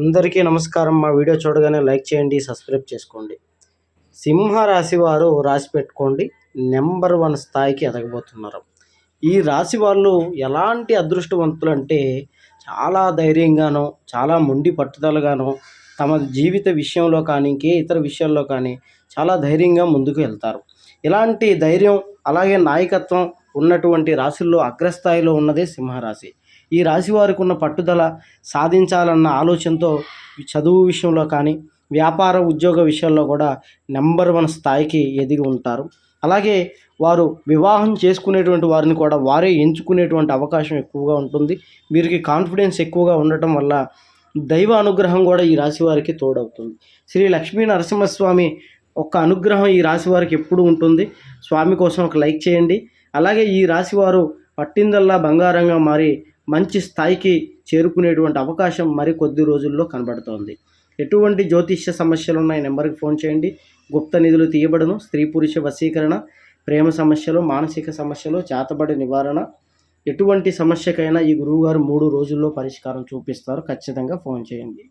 అందరికీ నమస్కారం. మా వీడియో చూడగానే లైక్ చేయండి, సబ్స్క్రైబ్ చేసుకోండి. సింహ రాశి వారు రాసి పెట్టుకోండి, నెంబర్ 1 స్థాయికి ఎదగబోతున్నారు. ఈ రాశి వాళ్ళు ఎలాంటి అదృష్టవంతులంటే చాలా ధైర్యంగానో, చాలా మొండి పట్టుదలగానో, తమ జీవిత విషయంలో కానీ, ఇంకే ఇతర విషయాల్లో కానీ చాలా ధైర్యంగా ముందుకు వెళ్తారు. ఇలాంటి ధైర్యం అలాగే నాయకత్వం ఉన్నటువంటి రాశుల్లో అగ్రస్థాయిలో ఉన్నదే సింహరాశి. ఈ రాశి వారికి ఉన్న పట్టుదల సాధించాలన్న ఆలోచనతో చదువు విషయంలో కానీ, వ్యాపార ఉద్యోగ విషయాల్లో కూడా నెంబర్ 1 స్థాయికి ఎదిగి ఉంటారు. అలాగే వారు వివాహం చేసుకునేటువంటి వారిని కూడా వారే ఎంచుకునేటువంటి అవకాశం ఎక్కువగా ఉంటుంది. వీరికి కాన్ఫిడెన్స్ ఎక్కువగా ఉండటం వల్ల దైవ అనుగ్రహం కూడా ఈ రాశి వారికి తోడవుతుంది. శ్రీ లక్ష్మీ నరసింహస్వామి ఒక్క అనుగ్రహం ఈ రాశి వారికి ఎప్పుడు ఉంటుంది. స్వామి కోసం ఒక లైక్ చేయండి. అలాగే ఈ రాశి వారు పట్టిందల్లా బంగారంగా మారి మంచి స్థాయికి చేరుకునేటువంటి అవకాశం మరి కొద్ది రోజుల్లో కనబడుతోంది. ఎటువంటి జ్యోతిష్య సమస్యలున్న ఈ నెంబర్కి ఫోన్ చేయండి. గుప్త నిధులు తీయబడును. స్త్రీ పురుష వశీకరణ, ప్రేమ సమస్యలు, మానసిక సమస్యలు, చేతబడి నివారణ, ఎటువంటి సమస్యకైనా ఈ గురువుగారు 3 రోజుల్లో పరిష్కారం చూపిస్తారు. ఖచ్చితంగా ఫోన్ చేయండి.